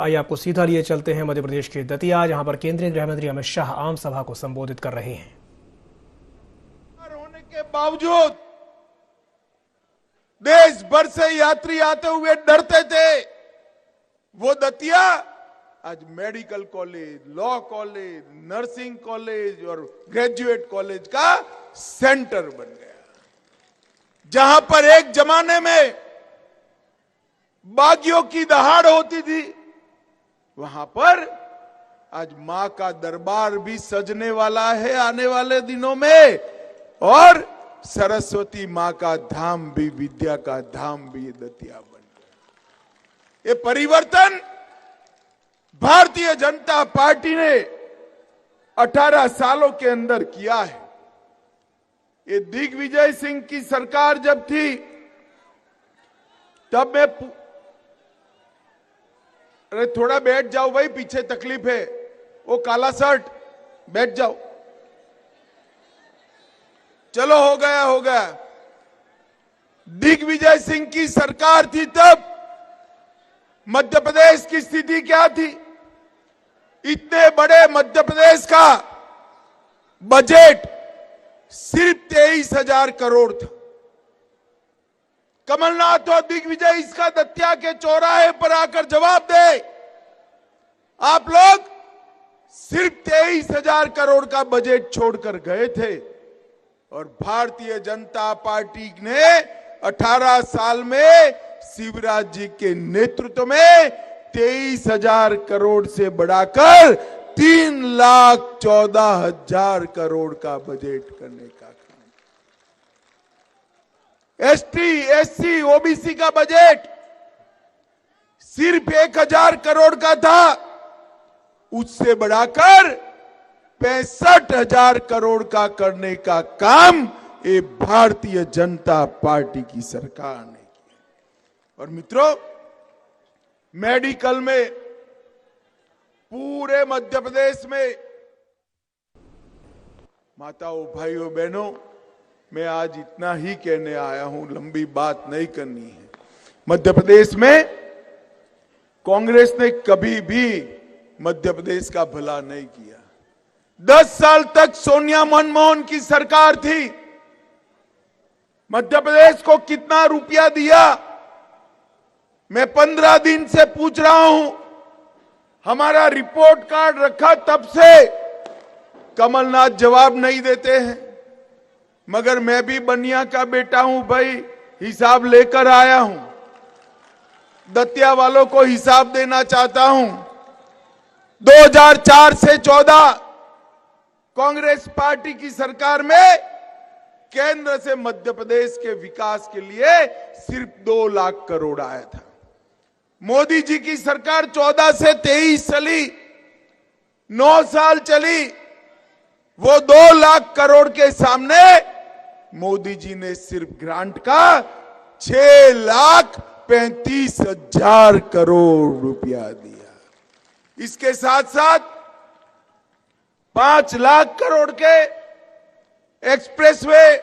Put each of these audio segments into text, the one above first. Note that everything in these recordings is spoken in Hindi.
आइए आपको सीधा लिए चलते हैं मध्य प्रदेश के दतिया, जहां पर केंद्रीय गृह मंत्री अमित शाह आम सभा को संबोधित कर रहे हैं। होने के बावजूद देश भर से यात्री आते हुए डरते थे। वो दतिया आज medical college, law college, nursing college और ग्रेजुएट कॉलेज का सेंटर बन गया, जहां पर एक जमाने में बागियों की दहाड़ होती थी, वहां पर आज मां का दरबार भी सजने वाला है आने वाले दिनों में, और सरस्वती मां का धाम भी, विद्या का धाम भी ये दतिया बन गया। ये परिवर्तन भारतीय जनता पार्टी ने 18 सालों के अंदर किया है। ये दिग्विजय सिंह की सरकार जब थी, तब मैं अरे थोड़ा बैठ जाओ भाई, पीछे तकलीफ है, वो काला शर्ट, बैठ जाओ। चलो हो गया हो गया। दिग्विजय सिंह की सरकार थी तब मध्य प्रदेश की स्थिति क्या थी? इतने बड़े मध्य प्रदेश का बजट सिर्फ 23,000 करोड़ था। कमलनाथ और दिग्विजय इसका दतिया के चौराहे पर आकर जवाब दे, आप लोग सिर्फ 23,000 करोड़ का बजट छोड़कर गए थे, और भारतीय जनता पार्टी ने 18 साल में शिवराज जी के नेतृत्व में 23,000 करोड़ से बढ़ाकर 3,14,000 करोड़ का बजट करने का काम। एसटी, एससी, ओबीसी का बजट सिर्फ 1,000 करोड़ का था, उससे बढ़ाकर 65,000 करोड़ का करने का काम ये भारतीय जनता पार्टी की सरकार ने किया। और मित्रों, मेडिकल में पूरे मध्य प्रदेश में, माताओं, भाइयों, बहनों, मैं आज इतना ही कहने आया हूं, लंबी बात नहीं करनी है। मध्य प्रदेश में कांग्रेस ने कभी भी मध्य प्रदेश का भला नहीं किया। 10 साल तक सोनिया मनमोहन की सरकार थी। मध्य प्रदेश को कितना रुपया दिया? मैं 15 दिन से पूछ रहा हूं, हमारा रिपोर्ट कार्ड रखा तब से कमलनाथ जवाब नहीं देते हैं। मगर मैं भी बनिया का बेटा हूं भाई, हिसाब लेकर आया हूं, दतिया वालों को हिसाब देना चाहता हूं। 2004 से 14 कांग्रेस पार्टी की सरकार में केंद्र से मध्य प्रदेश के विकास के लिए सिर्फ 2 लाख करोड़ आया था। मोदी जी की सरकार 14 से 23 चली, 9 साल चली, वो 2 लाख करोड़ के सामने मोदी जी ने सिर्फ ग्रांट का 6,35,000 करोड़ रुपया दिया। इसके साथ साथ 5 लाख करोड़ के एक्सप्रेसवे,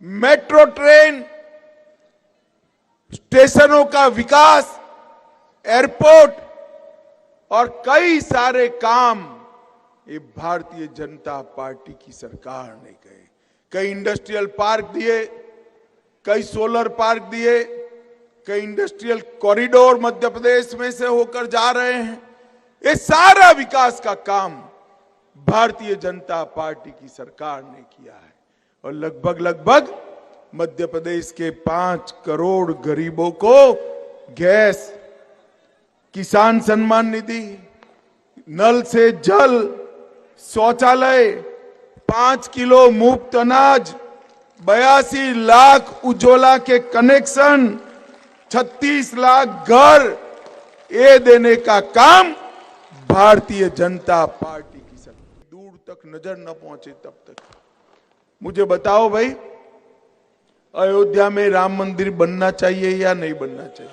मेट्रो ट्रेन, स्टेशनों का विकास, एयरपोर्ट और कई सारे काम ये भारतीय जनता पार्टी की सरकार ने किए। कई इंडस्ट्रियल पार्क दिए, कई सोलर पार्क दिए, कई इंडस्ट्रियल कॉरिडोर मध्य प्रदेश में से होकर जा रहे हैं। ये सारा विकास का काम भारतीय जनता पार्टी की सरकार ने किया है, और लगभग मध्य प्रदेश के 5 करोड़ गरीबों को गैस, किसान सम्मान निधि, नल से जल, शौचालय, 5 किलो मुफ्त अनाज, 82 लाख उज्ज्वला के कनेक्शन, 36 लाख घर, ये देने का काम भारतीय जनता पार्टी की सरकार। दूर तक नजर न पहुंचे तब तक मुझे बताओ भाई, अयोध्या में राम मंदिर बनना चाहिए या नहीं बनना चाहिए?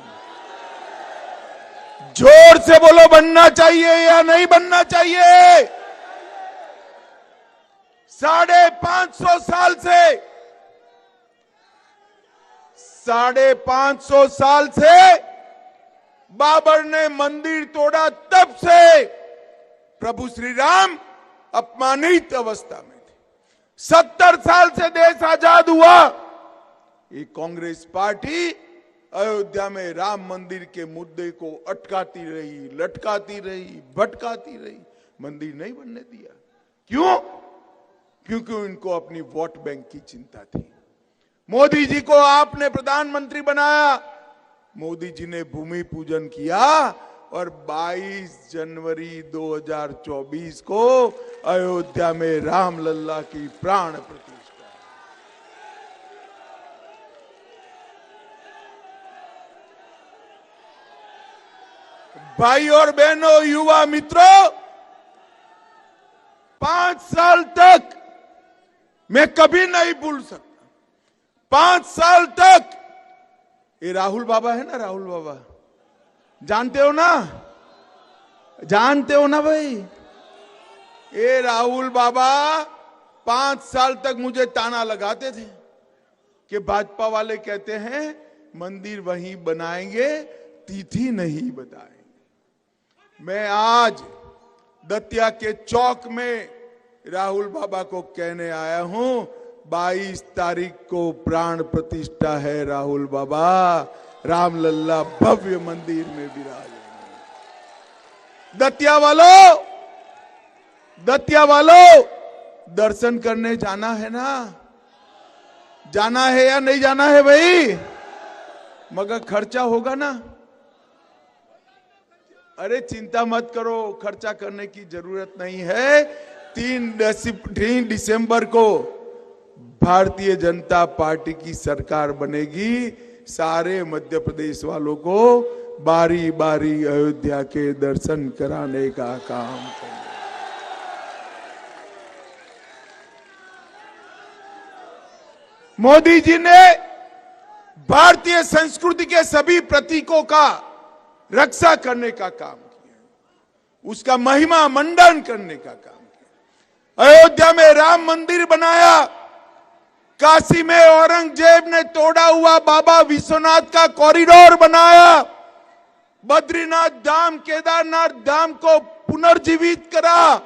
जोर से बोलो, बनना चाहिए या नहीं बनना चाहिए? 550 साल से 550 साल से बाबर ने मंदिर तोड़ा तब से प्रभु श्री राम अपमानित अवस्था में थे। 70 साल से देश आजाद हुआ, ये कांग्रेस पार्टी अयोध्या में राम मंदिर के मुद्दे को अटकाती रही, लटकाती रही, भटकाती रही, मंदिर नहीं बनने दिया। क्यों? क्योंकि उनको अपनी वोट बैंक की चिंता थी। मोदी जी को आपने प्रधानमंत्री बनाया, मोदी जी ने भूमि पूजन किया और 22 जनवरी 2024 को अयोध्या में रामलला की प्राण प्रतिष्ठा। भाई और बहनों, युवा मित्रों, 5 साल तक मैं कभी नहीं भूल सकता। 5 साल तक ये राहुल बाबा है ना, राहुल बाबा जानते हो ना, जानते हो ना भाई, ये राहुल बाबा 5 साल तक मुझे ताना लगाते थे कि भाजपा वाले कहते हैं मंदिर वहीं बनाएंगे, तिथि नहीं बताएंगे। मैं आज दतिया के चौक में राहुल बाबा को कहने आया हूं, 22 तारीख को प्राण प्रतिष्ठा है राहुल बाबा, रामलला भव्य मंदिर में विराजेंगे। दतिया वालों, दर्शन करने जाना है ना? जाना है या नहीं जाना है भाई? मगर खर्चा होगा ना? अरे चिंता मत करो, खर्चा करने की जरूरत नहीं है। 3 दिसंबर को भारतीय जनता पार्टी की सरकार बनेगी। सारे मध्य प्रदेश वालों को बारी बारी अयोध्या के दर्शन कराने का काम करेंगे। मोदी जी ने भारतीय संस्कृति के सभी प्रतीकों का रक्षा करने का काम किया, उसका महिमा मंडन करने का काम किया। अयोध्या में राम मंदिर बनाया, काशी में औरंगजेब ने तोड़ा हुआ बाबा विश्वनाथ का कॉरिडोर बनाया, बद्रीनाथ धाम, केदारनाथ धाम को पुनर्जीवित करा,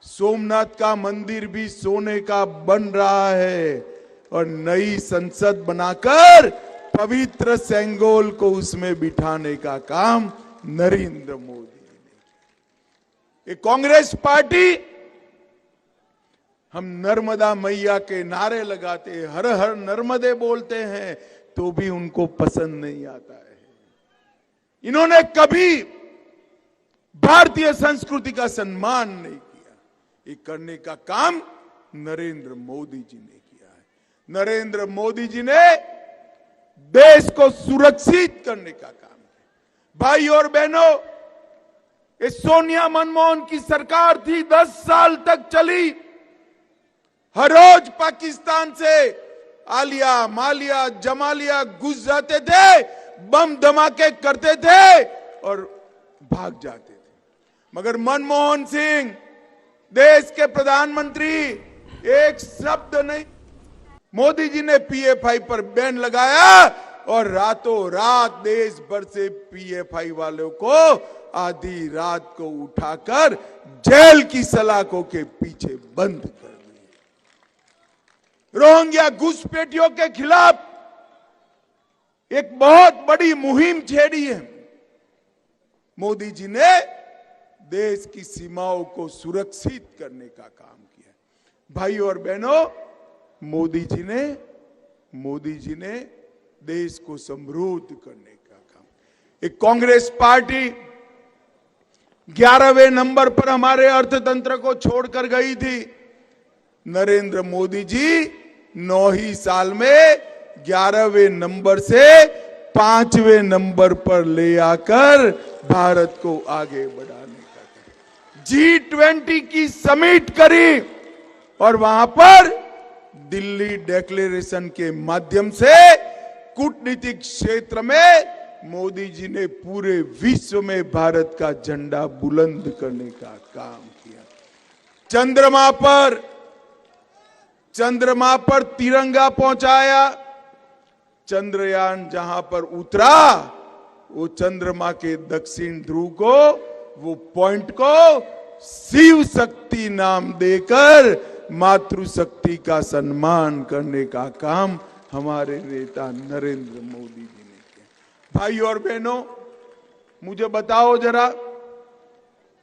सोमनाथ का मंदिर भी सोने का बन रहा है और नई संसद बनाकर पवित्र सेंगोल को उसमें बिठाने का काम नरेंद्र मोदी जी ने किया। ये कांग्रेस पार्टी, हम नर्मदा मैया के नारे लगाते, हर हर नर्मदे बोलते हैं, तो भी उनको पसंद नहीं आता है। इन्होंने कभी भारतीय संस्कृति का सम्मान नहीं किया। ये करने का काम नरेंद्र मोदी जी ने किया है। नरेंद्र मोदी जी ने देश को सुरक्षित करने का काम किया। भाई और बहनों, ये सोनिया मनमोहन की सरकार थी, 10 साल तक चली। हर रोज पाकिस्तान से आलिया, मालिया, जमालिया घुस जाते थे, बम धमाके करते थे और भाग जाते थे। मगर मनमोहन सिंह, देश के प्रधानमंत्री, एक शब्द नहीं। मोदी जी ने पीएफआई पर बैन लगाया और रातों रात देश भर से पीएफआई वालों को आधी रात को उठाकर जेल की सलाखों के पीछे बंद कर दिया। रोहिंग्या घुसपैठियों के खिलाफ एक बहुत बड़ी मुहिम छेड़ी है। मोदी जी ने देश की सीमाओं को सुरक्षित करने का काम किया। भाई और बहनों, मोदी जी ने देश को समृद्ध करने का काम। एक कांग्रेस पार्टी 11वें नंबर पर हमारे अर्थतंत्र को छोड़कर गई थी। नरेंद्र मोदी जी 9 ही साल में 11वें नंबर से 5वें नंबर पर ले आकर भारत को आगे बढ़ाने का। G20 की समिट करी और वहां पर दिल्ली डिक्लेरेशन के माध्यम से कूटनीतिक क्षेत्र में मोदी जी ने पूरे विश्व में भारत का झंडा बुलंद करने का काम किया। चंद्रमा पर तिरंगा पहुंचाया। चंद्रयान जहां पर उतरा, वो चंद्रमा के दक्षिण ध्रुव को, वो पॉइंट को शिव शक्ति नाम देकर मातृशक्ति का सम्मान करने का काम हमारे नेता नरेंद्र मोदी जी ने किया। भाई और बहनों, मुझे बताओ जरा,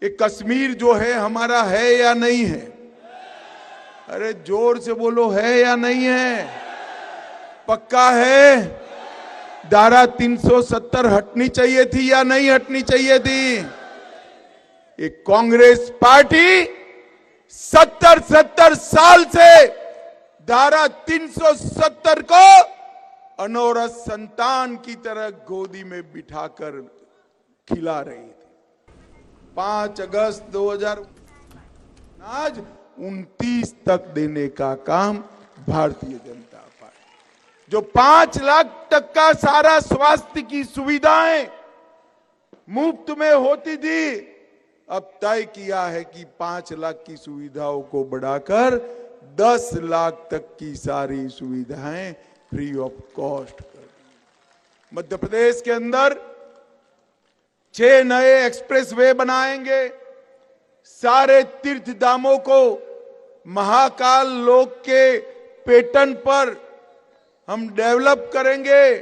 ये कश्मीर जो है हमारा है या नहीं है? अरे जोर से बोलो, है या नहीं है? पक्का है? धारा 370 हटनी चाहिए थी या नहीं हटनी चाहिए थी? एक कांग्रेस पार्टी 70 साल से धारा 370 को अनौरत संतान की तरह गोदी में बिठाकर खिला रही थी। 5 अगस्त 2000 आज 29 तक देने का काम भारतीय जनता पार्टी, जो 5 लाख तक का सारा स्वास्थ्य की सुविधाएं मुफ्त में होती थी, अब तय किया है कि 5 लाख की सुविधाओं को बढ़ाकर 10 लाख तक की सारी सुविधाएं फ्री ऑफ कॉस्ट कर दी। मध्य प्रदेश के अंदर 6 नए एक्सप्रेसवे बनाएंगे। सारे तीर्थ धामों को महाकाल लोक के पैटर्न पर हम डेवलप करेंगे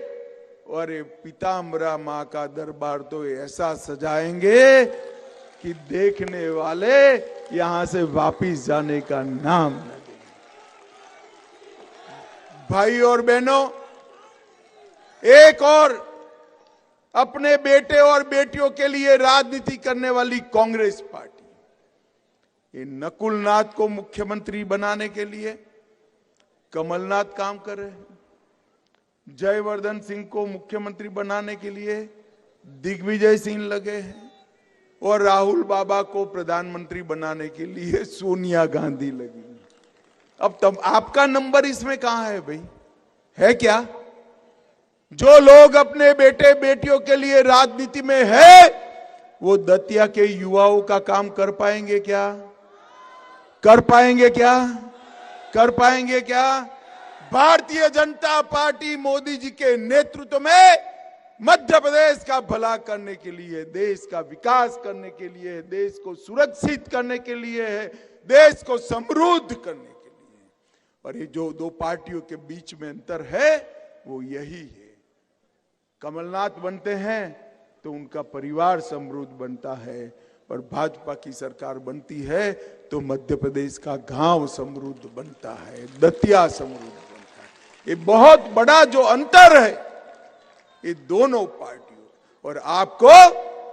और पीताम्बरा मां का दरबार तो ऐसा सजाएंगे कि देखने वाले यहां से वापिस जाने का नाम न लें। भाई और बहनों, एक और अपने बेटे और बेटियों के लिए राजनीति करने वाली कांग्रेस पार्टी, ये नकुल नाथ को मुख्यमंत्री बनाने के लिए कमलनाथ काम कर रहे हैं, जयवर्धन सिंह को मुख्यमंत्री बनाने के लिए दिग्विजय सिंह लगे हैं, और राहुल बाबा को प्रधानमंत्री बनाने के लिए सोनिया गांधी लगी। अब तब आपका नंबर इसमें कहां है भाई? है क्या? जो लोग अपने बेटे बेटियों के लिए राजनीति में है, वो दतिया के युवाओं का काम कर पाएंगे क्या? कर पाएंगे क्या? कर पाएंगे क्या? भारतीय जनता पार्टी मोदी जी के नेतृत्व में मध्य प्रदेश का भला करने के लिए, देश का विकास करने के लिए, देश को सुरक्षित करने के लिए है, देश को समृद्ध करने के लिए। और ये जो 2 पार्टियों के बीच में अंतर है वो यही है। कमलनाथ बनते हैं तो उनका परिवार समृद्ध बनता है, और भाजपा की सरकार बनती है तो मध्य प्रदेश का गांव समृद्ध बनता है, दतिया समृद्ध बनता है। ये बहुत बड़ा जो अंतर है ये दोनों पार्टियों, और आपको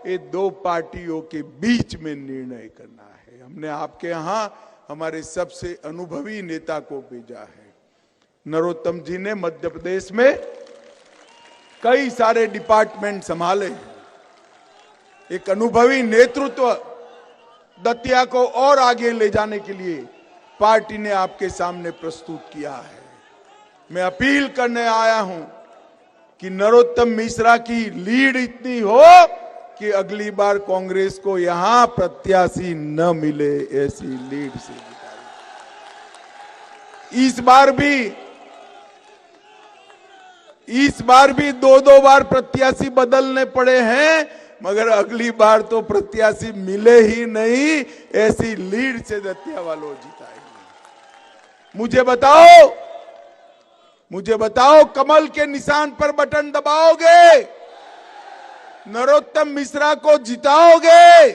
ये 2 पार्टियों के बीच में निर्णय करना है। हमने आपके यहां हमारे सबसे अनुभवी नेता को भेजा है। नरोत्तम जी ने मध्य प्रदेश में कई सारे डिपार्टमेंट संभाले हैं। एक अनुभवी नेतृत्व दतिया को और आगे ले जाने के लिए पार्टी ने आपके सामने प्रस्तुत किया है। मैं अपील करने आया हूं कि नरोत्तम मिश्रा की लीड इतनी हो कि अगली बार कांग्रेस को यहां प्रत्याशी न मिले, ऐसी लीड से जिताई। इस बार भी 2-2 बार प्रत्याशी बदलने पड़े हैं, मगर अगली बार तो प्रत्याशी मिले ही नहीं, ऐसी लीड से दतिया वालों जिताएंगे। मुझे बताओ, कमल के निशान पर बटन दबाओगे? नरोत्तम मिश्रा को जिताओगे?